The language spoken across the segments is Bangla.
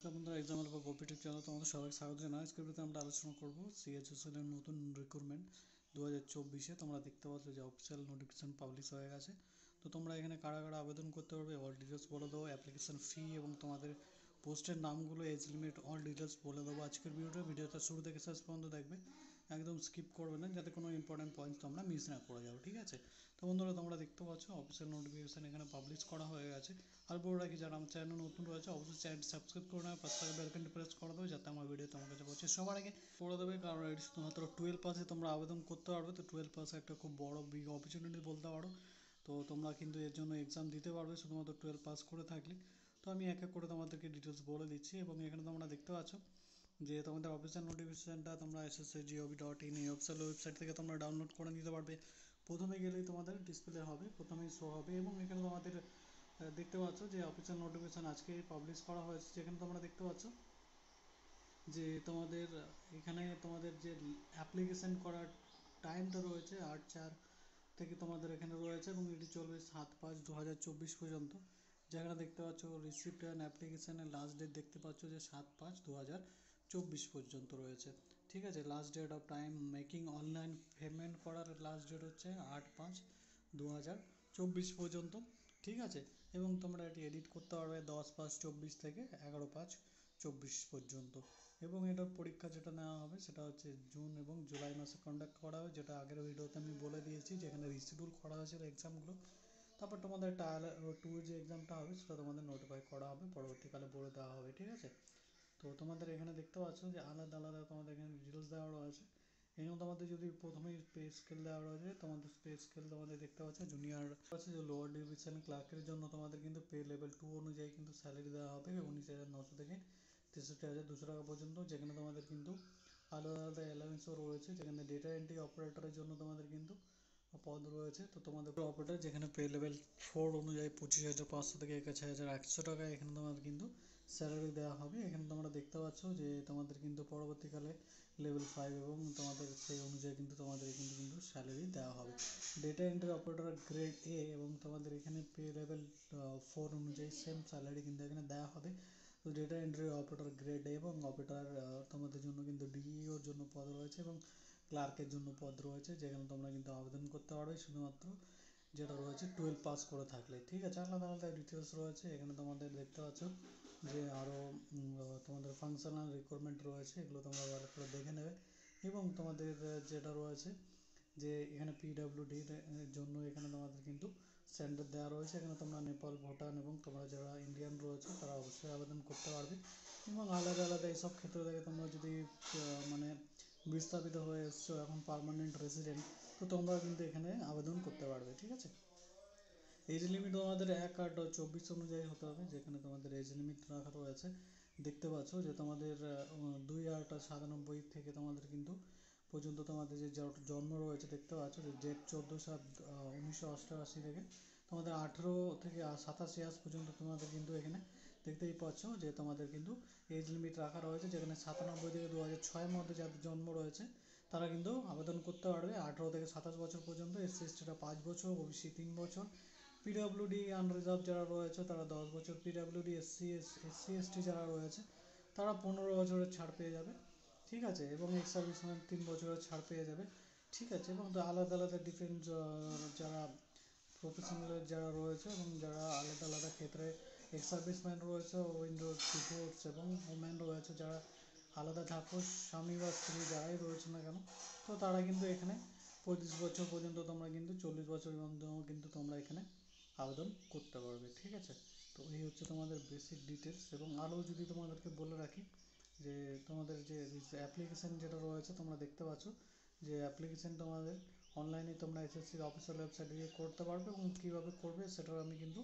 তো বন্ধুরা এক্সাম্পল বা কম্পিটিভ চ্যানেল তোমাদের সবাইকে স্বাগত জানাই। আজকের ভিডিওতে আমরা আলোচনা করব সিএইচএসএল এর নতুন রিক্রুটমেন্ট 2024-এ। তোমরা দেখতে পাচ্ছ যে অফিসিয়াল নোটিফিকেশন পাবলিশ হয়ে গেছে। তো তোমরা এখানে কারা কারা আবেদন করতে পারবে অল ডিটেলস বলে দেবো, অ্যাপ্লিকেশন ফি এবং তোমাদের পোস্টের নামগুলো, এজ লিমিট, অল ডিটেলস বলে দেবো আজকের ভিডিওটা শুরু থেকে শেষ পর্যন্ত দেখবে, একদম স্কিপ করবে না যাতে কোনো ইম্পর্টেন্ট পয়েন্টস তোমরা মিস না করে যাও, ঠিক আছে? তো বন্ধুরা তোমরা দেখতে পাচ্ছ অফিসিয়াল নোটিফিকেশন এখানে পাবলিশ করা হয়ে গেছে। আর বলে রাখি, যারা আমার চ্যানেল নতুন রয়েছে অবশ্যই চ্যানেলটি সাবস্ক্রাইব করে নেবে, পাশে থাকা বেল আইকনটি প্রেস করে দেবে যাতে আমার ভিডিও তোমার কাছে পৌঁছে সবার আগে করে দেবে। কারণ এটি শুধুমাত্র 12 পাসে তোমরা আবেদন করতে পারবে। তো 12 পাসে একটা খুব বড় বিগ অপরচুনিটি বলতে পারো। তো তোমরা কিন্তু এর জন্য এক্সাম দিতে পারবে শুধুমাত্র 12 পাস করে থাকলে। তো আমি এক এক করে তোমাদেরকে ডিটেলস বলে দিচ্ছি এবং এখানে তোমরা দেখতে পাচ্ছ যে তোমাদের অফিসিয়াল নোটিফিকেশনটা তোমরা ssc.gov.in এই অফিসিয়াল ওয়েবসাইট থেকে তোমরা ডাউনলোড করে নিতে পারবে। প্রথমে গেলেই তোমাদের ডিসপ্লে হবে, প্রথমেই শো হবে এবং এখানে তোমাদের দেখতে পাচ্ছ যে অফিসিয়াল নোটিফিকেশন আজকে পাবলিশ করা হয়েছে, যেখানে তোমরা দেখতে পাচ্ছ যে তোমাদের এখানে তোমাদের যে অ্যাপ্লিকেশন করার টাইমটা রয়েছে 8/4 থেকে তোমাদের এখানে রয়েছে এবং এটি চলবে 7/5/2024 পর্যন্ত। যেখানে দেখতে পাচ্ছ রিসিপ্ট অ্যান্ড অ্যাপ্লিকেশনের লাস্ট ডেট দেখতে পাচ্ছ যে 7/5/2024 পর্যন্ত রয়েছে, ঠিক আছে? Last date of time making online payment করার লাস্ট ডেট হচ্ছে 8/5/2024 পর্যন্ত, ঠিক আছে? এবং তোমরা এটি এডিট করতে পারবে 10/5/24 থেকে 11/5/24 পর্যন্ত। এবং এটার পরীক্ষা যেটা নেওয়া হবে সেটা হচ্ছে জুন এবং জুলাই মাসে কন্ডাক্ট করা হবে, যেটা আগের ভিডিওতে আমি বলে দিয়েছি, যেখানে রিশিডিউল করা হয়েছিল এক্সামগুলো। তারপর তোমাদের টায়ার 2 যে এক্সামটা হবে সেটা তোমাদের নোটিফাই করা হবে, পরবর্তীকালে বলে দেওয়া হবে, ঠিক আছে? তো তোমাদের এখানে দেখতে পাচ্ছ যে আলাদা আলাদা তোমাদের এখানে ডিটেলস দেওয়া রয়েছে। এখানে তোমাদের যদি প্রথমেই পে স্কেল দেওয়া রয়েছে, তোমাদের পে স্কেল তোমাদের দেখতে পাচ্ছ জুনিয়র আছে যে লোয়ার ডিভিশন ক্লার্কের জন্য তোমাদের কিন্তু পে লেভেল 2 অনুযায়ী কিন্তু স্যালারি দেওয়া হবে 19,900 থেকে 63,200 টাকা পর্যন্ত। যেখানে তোমাদের কিন্তু আলাদা আলাদা অ্যালাউন্সও রয়েছে, যেখানে ডেটা এন্ট্রি অপারেটরের জন্য তোমাদের কিন্তু পদ রয়েছে। তো তোমাদের অপারেটর যেখানে পে লেভেল 4 অনুযায়ী 25,500 থেকে 21,100 টাকা এখানে তোমাদের কিন্তু স্যালারি দেওয়া হবে। এখানে তোমরা দেখতে পাচ্ছ যে তোমাদের কিন্তু পরবর্তীকালে লেভেল 5 এবং তোমাদের সেই অনুযায়ী কিন্তু তোমাদের কিন্তু স্যালারি দেওয়া হবে। Data entry operator grade A এবং তোমাদের এখানে পে লেভেল 4 অনুযায়ী সেম স্যালারি কিন্তু এখানে দেওয়া হবে। তো data entry operator grade A এবং অপারেটর তোমাদের জন্য কিন্তু ডিইওর জন্য পদ রয়েছে এবং ক্লার্কের জন্য পদ রয়েছে, যেখানে তোমরা কিন্তু আবেদন করতে পারবে শুধুমাত্র যেটা রয়েছে 12 পাস করে থাকলে, ঠিক আছে? আলাদা আলাদা ডিটেলস রয়েছে এখানে তোমাদের দেখতে পাচ্ছ যে আরও তোমাদের ফাংশনাল রিকোয়ারমেন্ট রয়েছে, এগুলো তোমরা ভালো করে দেখে নেবে। এবং তোমাদের যেটা রয়েছে যে এখানে পিডাব্লিউডির জন্য এখানে তোমাদের কিন্তু স্ট্যান্ডার্ড দেওয়া রয়েছে। এখানে তোমরা নেপাল, ভুটান এবং তোমরা যারা ইন্ডিয়ান রয়েছে তারা অবশ্যই আবেদন করতে পারবে। এবং আলাদা আলাদা এইসব ক্ষেত্রে থেকে তোমরা যদি মানে বিস্তাপিত হয়ে এসছো এখন পার্মানেন্ট রেসিডেন্ট, তো তোমরা কিন্তু এখানে আবেদন করতে পারবে, ঠিক আছে? এজ লিমিট তোমাদের 1/8/24 অনুযায়ী হতে হবে, যেখানে তোমাদের এজ লিমিট রাখা রয়েছে দেখতে পাচ্ছ যে তোমাদের 2/8/97 থেকে তোমাদের কিন্তু পর্যন্ত তোমাদের যে জন্ম রয়েছে দেখতে পাচ্ছ যে ডেট 14/7/1988 থেকে তোমাদের 18 থেকে 87 পর্যন্ত তোমাদের কিন্তু এখানে দেখতেই পাচ্ছ যে তোমাদের কিন্তু এজ লিমিট রাখা রয়েছে, যেখানে 97 থেকে 2006 মধ্যে যাদের জন্ম রয়েছে তারা কিন্তু আবেদন করতে পারবে 18 থেকে 27 বছর পর্যন্ত। এসসি এসটিরা 5 বছর, ওবিসি 3 বছর, পিডাব্লিউডি আনরিজার্ভ যারা রয়েছে তারা 10 বছর, পিডাব্লিউডি এসসি এসটি যারা রয়েছে তারা 15 বছরের ছাড় পেয়ে যাবে, ঠিক আছে? এবং এক্স সার্ভিসম্যান 3 বছরের ছাড় পেয়ে যাবে, ঠিক আছে? এবং তো আলাদা আলাদা ডিফেন্স যারা প্রফেশনাল যারা রয়েছে এবং যারা আলাদা আলাদা ক্ষেত্রে এক্স সার্ভিসম্যান রয়েছে, উইন্ডোজ ডিভোর্স এবং ওমেন রয়েছে যারা আলাদা থাকো, স্বামী বা স্ত্রী যারাই রয়েছে না কেন, তো তারা কিন্তু এখানে 25 বছর পর্যন্ত তোমরা কিন্তু 40 বছরের মধ্যেও কিন্তু তোমরা এখানে আবেদন করতে পারবে, ঠিক আছে? তো এই হচ্ছে তোমাদের বেসিক ডিটেলস। এবং আরও যদি তোমাদেরকে বলে রাখি যে তোমাদের যে অ্যাপ্লিকেশান যেটা রয়েছে তোমরা দেখতে পাচ্ছ যে অ্যাপ্লিকেশান তোমাদের অনলাইনে তোমরা এসএসসির অফিসিয়াল ওয়েবসাইটে গিয়ে করতে পারবে এবং কীভাবে করবে সেটাও আমি কিন্তু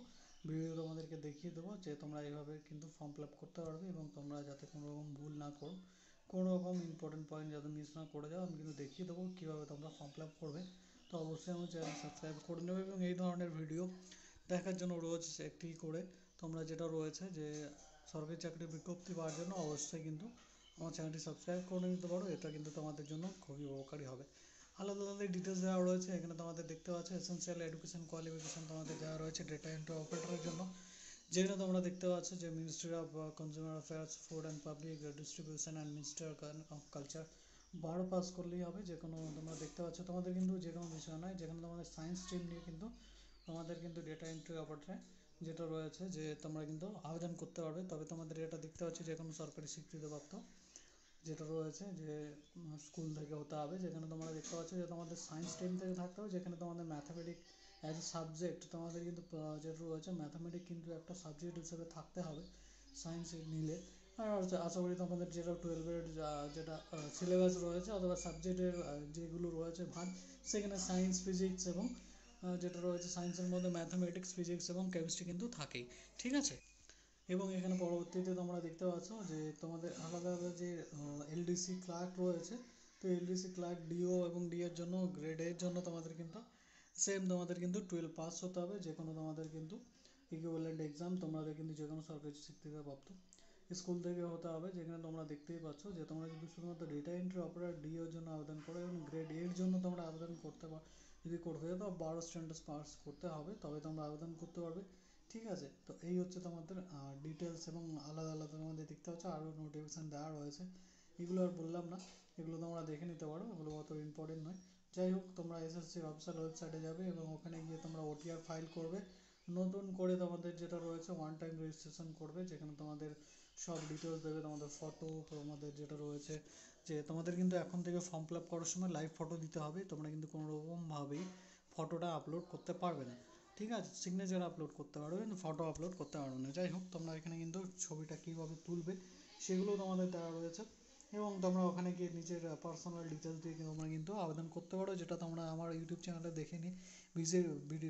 ভিডিও তোমাদেরকে দেখিয়ে দেবো, যে তোমরা এইভাবে কিন্তু ফর্ম ফিল আপ করতে পারবে এবং তোমরা যাতে কোনো রকম ভুল না করো, কোনো রকম ইম্পর্টেন্ট পয়েন্ট যাতে মিস না করে যাও, আমি কিন্তু দেখিয়ে দেবো কীভাবে তোমরা ফর্ম ফিল আপ করবে। তো অবশ্যই আমার চ্যানেল সাবস্ক্রাইব করে নেবে এবং এই ধরনের ভিডিও দেখার জন্য রোজ একটি করে তোমরা যেটা রয়েছে যে সরকারি চাকরির বিজ্ঞপ্তি পাওয়ার জন্য অবশ্যই কিন্তু আমার চ্যানেলটি সাবস্ক্রাইব করে নিতে পারো, এটা কিন্তু তোমাদের জন্য খুবই উপকারী হবে। আলাদা আলাদা ডিটেলস দেওয়া রয়েছে এখানে তোমাদের দেখতে পাচ্ছ। এসেনশিয়াল এডুকেশন কোয়ালিফিকেশান তোমাদের দেওয়া রয়েছে ডেটা এন্ট্রি অপারেটরের জন্য, যেখানে তোমরা দেখতে পাচ্ছ যে ministry of consumer affairs, food and public distribution and minister of culture, 12 pass করলেই হবে। যে কোনো তোমরা দেখতে পাচ্ছ তোমাদের কিন্তু যে কোনো বিষয় নয়, যেখানে তোমাদের সায়েন্স স্ট্রিম নিয়ে কিন্তু তোমাদের কিন্তু ডেটা এন্ট্রি অপারেটরে যেটা রয়েছে যে তোমরা কিন্তু আবেদন করতে পারবে। তবে তোমাদের এটা দেখতে পাচ্ছি যে কোনো সরকারি স্বীকৃতিপ্রাপ্ত যেটা রয়েছে যে স্কুল থেকে হতে হবে। যেখানে তোমরা দেখতে পাচ্ছ যে তোমাদের সায়েন্স স্ট্রিম থেকে থাকতে হবে, যেখানে তোমাদের ম্যাথামেটিক্স অ্যাজ এ সাবজেক্ট তোমাদের কিন্তু যেটা রয়েছে ম্যাথামেটিক্স কিন্তু একটা সাবজেক্ট হিসেবে থাকতে হবে সায়েন্স নিলে। আর আশা করি তোমাদের যেটা টুয়েলভের যেটা সিলেবাস রয়েছে অথবা সাবজেক্টের যেগুলো রয়েছে ভাগ, সেখানে সায়েন্স ফিজিক্স এবং যেটা রয়েছে সায়েন্সের মধ্যে ম্যাথামেটিক্স ফিজিক্স এবং কেমিস্ট্রি কিন্তু থাকেই, ঠিক আছে। এবং এখানে পরবর্তীতে তোমরা দেখতে পাচ্ছ যে তোমাদের আলাদা আলাদা যে এলডিসি ক্লার্ক রয়েছে, তো এলডিসি ক্লার্ক ডিও এবং ডি এর জন্য গ্রেড এর জন্য তোমাদের কিন্তু সেম তোমাদের কিন্তু 12 পাস হতে হবে। যে কোনো তোমাদের কিন্তু ইকুইভ্যালেন্ট এক্সাম তোমাদের কিন্তু যে কোনো সরকারি স্বীকৃতিপ্রাপ্ত স্কুল থেকে হতে হবে। যেখানে তোমরা দেখতেই পাচ্ছ যে তোমরা যদি শুধুমাত্র ডেটা এন্ট্রি অপারেটর ডি এর জন্য আবেদন করো এবং গ্রেড এর জন্য তোমরা আবেদন করতে যদি করতে চাও তো 12 স্ট্যান্ডার্ড পাস করতে হবে, তবে তোমরা আবেদন করতে পারবে, ঠিক আছে। তো এই হচ্ছে তোমাদের ডিটেলস এবং আলাদা আলাদা তোমাদের দেখতে পাচ্ছ আরও নোটিফিকেশান দেওয়া রয়েছে, এগুলো আর বললাম না, এগুলো তোমরা দেখে নিতে পারো, এগুলো অত ইম্পর্টেন্ট নয়। যাই হোক, তোমরা এসএসসির অফিসিয়াল ওয়েবসাইটে যাবে এবং ওখানে গিয়ে তোমরা ওটিআর ফাইল করবে, নতুন করে তোমাদের যেটা রয়েছে ওয়ান টাইম রেজিস্ট্রেশন করবে, যেখানে তোমাদের সব ডিটেলস দেবে, তোমাদের ফটো, তোমাদের যেটা রয়েছে যে তোমাদের কিন্তু এখন থেকে ফর্ম ফিল আপ করার সময় লাইভ ফটো দিতে হবে, তোমরা কিন্তু কোনো রকমভাবেই ফটোটা আপলোড করতে পারবে না, ঠিক আছে। সিগনেচার আপলোড করতে পারবে কিন্তু ফটো আপলোড করতে পারবে না। যাই হোক, তোমরা এখানে কিন্তু ছবিটা কীভাবে তুলবে সেগুলো তোমাদের দেওয়া রয়েছে এবং তোমরা ওখানে গিয়ে নিজের পার্সোনাল ডিটেলস দিয়ে তোমরা কিন্তু আবেদন করতে পারো, যেটা তোমরা আমার ইউটিউব চ্যানেলে দেখে নিই,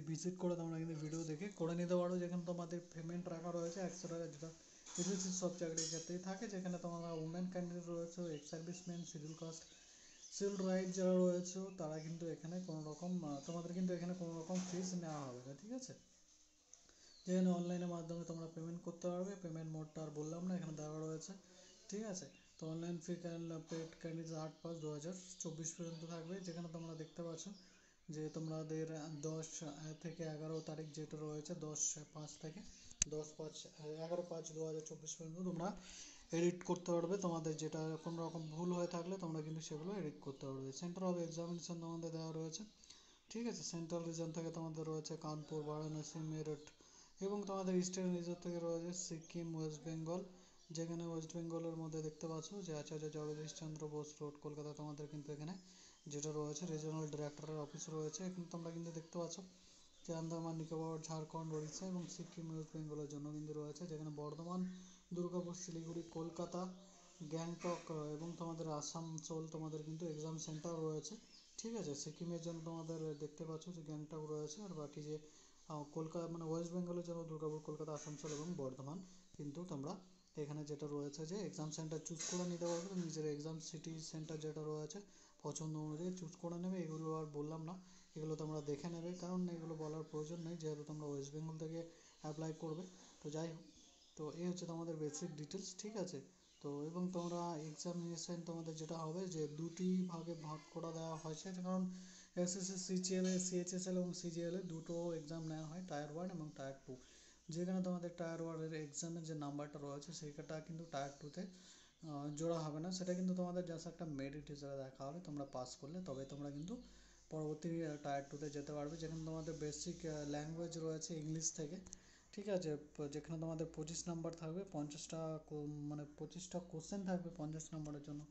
ভিজিট করে তোমরা কিন্তু ভিডিও দেখে করে নিতে পারো। যেখানে তোমাদের পেমেন্ট রাখা রয়েছে 100 টাকা, যেটা এসএসসি সব চাকরির ক্ষেত্রেই থাকে। যেখানে তোমরা উমেন ক্যান্ডিডেট রয়েছে, ex serviceman, schedule caste, schedule রাইট যারা রয়েছে তারা কিন্তু এখানে কোনো রকম তোমাদের কিন্তু এখানে কোনো রকম ফিস নেওয়া হবে না, ঠিক আছে। যেখানে অনলাইনের মাধ্যমে তোমরা পেমেন্ট করতে পারবে, পেমেন্ট মোডটা আর বললাম না, এখানে দেওয়া রয়েছে, ঠিক আছে। তো অনলাইন ফি পেড ক্যান্ডিডেট 8/5/2024 পর্যন্ত থাকবে। যেখানে তোমরা দেখতে পাচ্ছ যে তোমাদের 10 থেকে 11 তারিখ যেটা রয়েছে 10/5 থেকে 11/5/2024 পর্যন্ত তোমরা এডিট করতে পারবে। তোমাদের যেটা কোনো রকম ভুল হয়ে থাকলে তোমরা কিন্তু সেগুলো এডিট করতে পারবে। সেন্টার অফ এক্সামিনেশন তোমাদের দেওয়া রয়েছে, ঠিক আছে। সেন্ট্রাল রিজন থেকে তোমাদের রয়েছে কানপুর, বারাণসী, মেরঠ এবং তোমাদের ইস্টার্ন রিজন থেকে রয়েছে সিকিম, ওয়েস্ট বেঙ্গল। যেখানে ওয়েস্ট বেঙ্গলের মধ্যে দেখতে পাচ্ছ যে আচার্য জগদীশ চন্দ্র বোস রোড, কলকাতা, তোমাদের কিন্তু এখানে যেটা রয়েছে রিজনাল ডিরেক্টরের অফিস রয়েছে। এখানে তোমরা কিন্তু দেখতে পাচ্ছ যে আন্দামান নিকোবর, ঝাড়খণ্ড, ওড়িশা এবং সিকিম, ওয়েস্ট বেঙ্গলের জন্য কিন্তু রয়েছে। যেখানে বর্ধমান, দুর্গাপুর, শিলিগুড়ি, কলকাতা, গ্যাংটক এবং তোমাদের আসানসোল তোমাদের কিন্তু এক্সাম সেন্টার রয়েছে, ঠিক আছে। সিকিমের জন্য তোমাদের দেখতে পাচ্ছ যে গ্যাংটক রয়েছে, আর বাকি যে কলকাতা মানে ওয়েস্ট বেঙ্গলের জন্য দুর্গাপুর, কলকাতা, আসানসোল এবং বর্ধমান কিন্তু তোমরা এখানে যেটা রয়েছে যে এক্সাম সেন্টার চুজ করে নিতে পারবে। নিজের এক্সাম সিটি সেন্টার যেটা রয়েছে পছন্দ অনুযায়ী চুজ করে নেবে। এগুলো আর বললাম না, এগুলো তোমরা দেখে নেবে, কারণ এগুলো বলার প্রয়োজন নেই যেহেতু তোমরা ওয়েস্ট বেঙ্গল থেকে অ্যাপ্লাই করবে। তো যাই হোক, তো এই হচ্ছে তোমাদের বেসিক ডিটেলস, ঠিক আছে। তো এবং তোমরা এক্সামিনেশন তোমাদের যেটা হবে যে দুটি ভাগে ভাগ করা দেওয়া হয়েছে, কারণ এসএসসি সিএইচএসএল এবং সিজিএল এ দুটো এক্সাম নেওয়া হয়, টায়ার 1 এবং টায়ার 2। যেখানে তোমাদের টায়ার 1 এর এক্সামের যে নাম্বারটা রয়েছে সেইটা কিন্তু টায়ার 2তে জোড়া হবে না, সেটা কিন্তু তোমাদের জাস্ট একটা মেরিট হিসেবে দেখা হবে। তোমরা পাস করলে তবে তোমরা কিন্তু পরবর্তী টায়ার 2তে যেতে পারবে। যেখানে তোমাদের বেসিক ল্যাঙ্গুয়েজ রয়েছে ইংলিশ থেকে, ঠিক আছে। যেখানে তোমাদের 25 নাম্বার থাকবে, 50টা মানে 25টা কোশ্চেন থাকবে 50 নাম্বারের জন্য,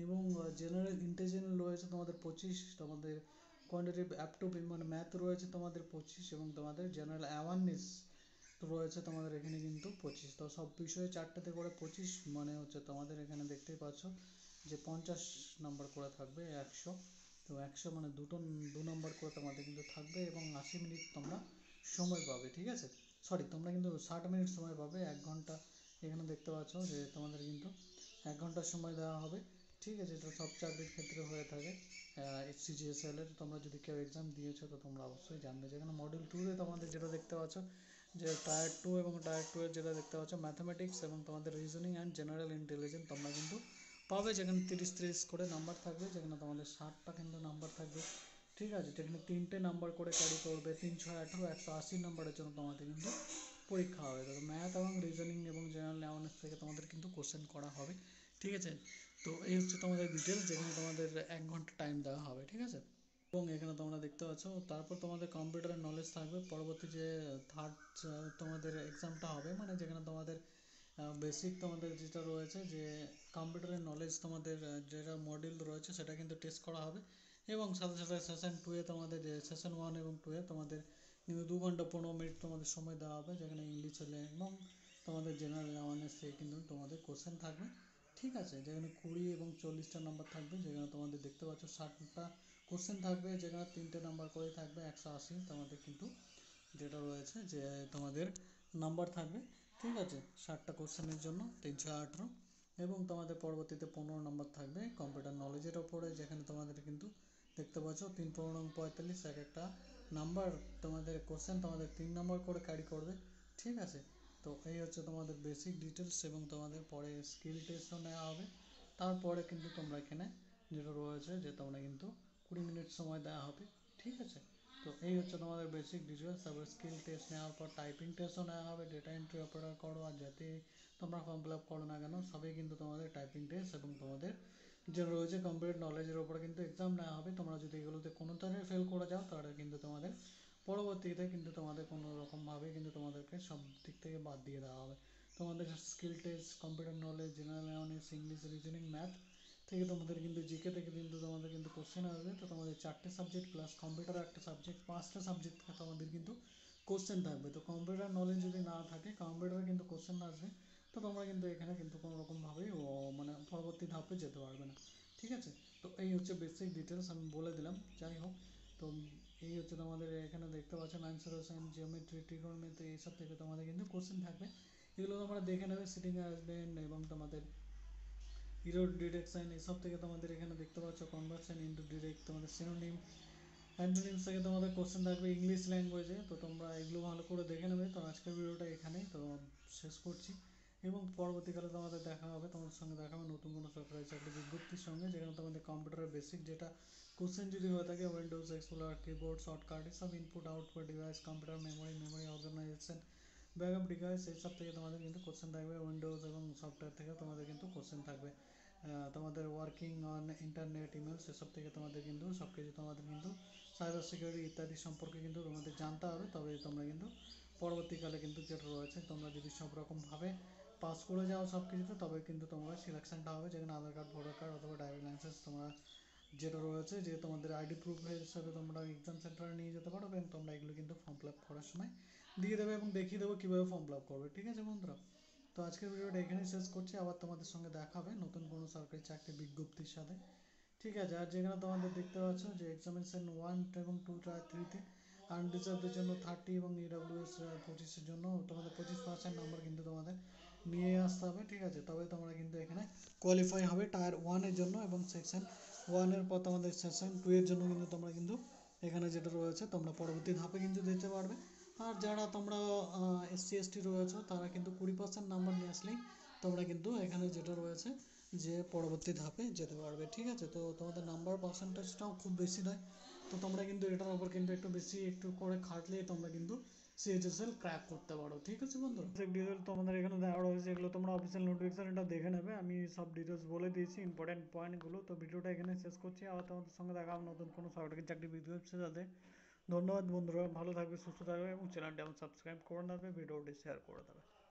এবং জেনারেল ইন্টেলিজেন্স রয়েছে তোমাদের 25, তোমাদের কোয়ান্টিটিভ অ্যাপটিটিউড মানে ম্যাথ রয়েছে তোমাদের 25 এবং তোমাদের জেনারেল অ্যাওয়ারনেস রয়েছে তোমাদের এখানে কিন্তু 25। তো সব বিষয়ে 4টাতে করে 25 মানে হচ্ছে তোমাদের এখানে দেখতেই পাচ্ছ যে 50 নাম্বার করে থাকবে 100। তো 100 মানে দু নম্বর করে তোমাদের কিন্তু থাকবে এবং 80 মিনিট তোমরা সময় পাবে, ঠিক আছে। সরি, তোমরা কিন্তু 60 মিনিট সময় পাবে, 1 ঘন্টা এখানে দেখতে পাচ্ছ যে তোমাদের কিন্তু 1 ঘন্টার সময় দেওয়া হবে, ঠিক আছে। এটা সব চাকরির ক্ষেত্রে হয়ে থাকে। সিজিএসএল এর তোমরা যদি কেউ এক্সাম দিয়েছো তো তোমরা অবশ্যই জানবে। যেখানে মডেল 2 তোমাদের যেটা দেখতে পাচ্ছ যে টায়ার 2 এবং টায়ার 2 এর যেটা দেখতে পাচ্ছ ম্যাথামেটিক্স এবং তোমাদের রিজনিং অ্যান্ড জেনারেল ইন্টেলিজেন্স তোমরা কিন্তু পাবে। যেখানে 30 করে নাম্বার থাকবে, যেখানে তোমাদের 60টা কিন্তু নাম্বার থাকবে, ঠিক আছে। যেখানে 3টে নাম্বার করে ক্যারি করবে, 3 6 18 180 নাম্বারের জন্য তোমাদের কিন্তু পরীক্ষা হবে। তো ম্যাথ এবং রিজনিং এবং জেনারেল অ্যাওয়ারনেস থেকে তোমাদের কিন্তু কোশ্চেন করা হবে, ঠিক আছে। তো এই হচ্ছে তোমাদের ডিটেলস, যেখানে তোমাদের 1 ঘন্টা টাইম দেওয়া হবে, ঠিক আছে। এবং এখানে তোমরা দেখতে পাচ্ছ, তারপর তোমাদের কম্পিউটারের নলেজ থাকবে। পরবর্তী যে থার্ড তোমাদের এক্সামটা হবে, মানে যেখানে তোমাদের বেসিক তোমাদের যেটা রয়েছে যে কম্পিউটারের নলেজ তোমাদের যেটা মডিউল রয়েছে সেটা কিন্তু টেস্ট করা হবে। এবং সাথে সাথে সেশন 2 এ তোমাদের যে সেশন 1 এবং 2 এ তোমাদের কিন্তু 2 ঘন্টা 15 মিনিট তোমাদের সময় দেওয়া হবে, যেখানে ইংলিশ এবং তোমাদের জেনারেল অ্যাওয়ারনেস থেকে কিন্তু তোমাদের কোশ্চেন থাকবে, ঠিক আছে। যেখানে 20 এবং 40টা নাম্বার থাকবে, যেখানে তোমাদের দেখতে পাচ্ছ 60টা কোশ্চেন থাকবে, যেখানে 3টে নাম্বার করে থাকবে 180 তোমাদের কিন্তু যেটা রয়েছে যে তোমাদের নাম্বার থাকবে, ঠিক আছে। 60টা কোশ্চেনের জন্য 318। এবং তোমাদের পরবর্তীতে 15 নাম্বার থাকবে কম্পিউটার নলেজের ওপরে, যেখানে তোমাদের কিন্তু দেখতে পাচ্ছ 3 × 45 এক একটা নাম্বার তোমাদের কোশ্চেন তোমাদের 3 নাম্বার করে ক্যারি করবে, ঠিক আছে। তো এই হচ্ছে তোমাদের বেসিক ডিটেলস, এবং তোমাদের পরে স্কিল টেস্টও নেওয়া হবে। তারপরে কিন্তু তোমরা এখানে যেটা রয়েছে যে তোমরা কিন্তু 20 মিনিট সময় দেওয়া হবে, ঠিক আছে। তো এই হচ্ছে তোমাদের বেসিক ডিটেলস। তারপর স্কিল টেস্ট নেওয়ার পর টাইপিং টেস্টও নেওয়া হবে, ডেটা এন্ট্রি অপারেটর করো আর যাতে তোমরা ফর্ম ফিল আপ করো না কেন, সবই কিন্তু তোমাদের টাইপিং টেস্ট এবং তোমাদের যে রয়েছে কম্পিউটার নলেজের উপরে কিন্তু এক্সাম নেওয়া হবে। তোমরা যদি এগুলোতে কোনো ধরনের ফেল করে যাও, তাহলে কিন্তু তোমাদের পরবর্তীতে কিন্তু তোমাদের কোনো রকমভাবে কিন্তু তোমাদেরকে সব দিক থেকে বাদ দিয়ে দেওয়া হবে। তোমাদের skill test, computer knowledge, general awareness, English, reasoning, math থেকে তোমাদের কিন্তু জিকে থেকে কিন্তু তোমাদের কিন্তু কোশ্চেন আসবে। তো তোমাদের 4টে সাবজেক্ট প্লাস কম্পিউটার একটা সাবজেক্ট, 5টা সাবজেক্ট থেকে তোমাদের কিন্তু কোশ্চেন থাকবে। তো কম্পিউটার নলেজ যদি না থাকে, কম্পিউটারে কিন্তু কোশ্চেন আসবে, তো তোমরা কিন্তু এখানে কিন্তু কোনো রকমভাবেই মানে পরবর্তী ধাপে যেতে পারবে না, ঠিক আছে। তো এই হচ্ছে বেসিক ডিটেলস আমি বলে দিলাম। যাই হোক, তো এই হচ্ছে তোমাদের এখানে দেখতে পাচ্ছ ম্যানসুরেশন, জিওমেট্রি, ট্রিগোনোমেট্রি, এইসব থেকে তোমাদের কিন্তু কোশ্চেন থাকবে। এগুলো তোমরা দেখে নেবে, সিটিং অ্যারেঞ্জমেন্ট এবং তোমাদের ইরর ডিটেকশন, এসব থেকে তোমাদের এখানে দেখতে পাচ্ছ কনভার্সন ইনটু ডিরেক্ট, তোমাদের সিনোনিম অ্যান্টোনিমস থেকে তোমাদের কোশ্চেন থাকবে ইংলিশ ল্যাঙ্গুয়েজে। তো তোমরা এগুলো ভালো করে দেখে নেবে। তো আজকের ভিডিওটা এখানেই তো শেষ করছি, এবং পরবর্তীকালে তোমাদের দেখা হবে, তোমাদের সঙ্গে দেখা হবে নতুন কোনো সরকারি চাকরি বিজ্ঞপ্তির সঙ্গে, যেখানে তোমাদের কম্পিউটারের বেসিক যেটা কোশ্চেন যদি হয়ে থাকে, উইন্ডোজ এক্সপ্লোরার, কিবোর্ড, শর্টকাট, এসব input output device, computer memory organisation, backup device, এইসব থেকে তোমাদের কিন্তু কোশ্চেন থাকবে। উইন্ডোজ এবং সফটওয়্যার থেকে তোমাদের কিন্তু কোশ্চেন থাকবে। তোমাদের ওয়ার্কিং অন ইন্টারনেট, ইমেল, সেসব থেকে তোমাদের কিন্তু সব কিছু তোমাদের কিন্তু সাইবার সিকিউরিটি ইত্যাদি সম্পর্কে কিন্তু তোমাদের জানতে হবে। তবে তোমরা কিন্তু পরবর্তীকালে কিন্তু যেটা রয়েছে, তোমরা যদি সব রকমভাবে পাস করে যাও সব কিছুতে, তবে কিন্তু তোমরা সিলেকশনটা হবে, যেখানে আধার কার্ড, ভোটার কার্ড অথবা ড্রাইভিং লাইসেন্স তোমরা যেটা রয়েছে যে তোমাদের আইডি প্রুফ হিসাবে তোমরা এক্সাম সেন্টারে নিয়ে যেতে পারো, এবং তোমরা এগুলো কিন্তু ফর্ম ফিল আপ করার সময় দিয়ে দেবে এবং দেখিয়ে দেবো কীভাবে ফর্ম ফিল আপ করবে, ঠিক আছে বন্ধুরা। তো আজকের ভিডিওটা এখানেই শেষ করছি। আবার তোমাদের সঙ্গে দেখা হবে নতুন কোনো সরকারি চাকরি বিজ্ঞপ্তির সাথে, ঠিক আছে। আর যেখানে তোমাদের দেখতে পাচ্ছ যে এক্সামিনেশন 1 এবং 2 আর 3তে আনরিজার্ভদের জন্য 30 এবং ইডাব্লিউএস 25-এর জন্য তোমাদের 25% নাম্বার কিন্তু তোমাদের নিয়ে আসতে হবে, ঠিক আছে। তবে তোমরা কিন্তু এখানে কোয়ালিফাই হবে টায়ার 1-এর জন্য, এবং সেকশন 1-এর পর তোমাদের সেকশন 2-এর জন্য কিন্তু তোমরা কিন্তু এখানে যেটা রয়েছে তোমরা পরবর্তী ধাপে কিন্তু যেতে পারবে। আর যারা তোমরা এসসি এসটি রয়েছে, তারা কিন্তু 20% নাম্বার নিয়ে আসলেই তোমরা কিন্তু এখানে যেটা রয়েছে যে পরবর্তী ধাপে যেতে পারবে, ঠিক আছে। তো তোমাদের নাম্বার পার্সেন্টেজটাও খুব বেশি নয়, তো তোমরা কিন্তু এটার উপর কিন্তু একটু বেশি একটু করে খাটলেই তোমরা কিন্তু সিএইচএসএল ক্র্যাক করতে পারো, ঠিক আছে বন্ধু। ডিটেল তোমাদের এখানে দেওয়া রয়েছে, এগুলো তোমরা অফিসিয়াল নোটিফিকেশন এটা দেখে নেবে। আমি সব ডিটেলস বলে দিয়েছি ইম্পর্টেন্ট পয়েন্টগুলো। তো ভিডিওটা এখানে শেষ করছি। আবার তোমাদের সঙ্গে দেখা হবে নতুন কোনো সরকারি চাকরি বিজ্ঞপ্তির সাথে। ধন্যবাদ বন্ধুরা, ভালো থাকবে, সুস্থ থাকবে, এবং চ্যানেলটি আমার সাবস্ক্রাইব করে নেবে, ভিডিওটি শেয়ার করে দেবে।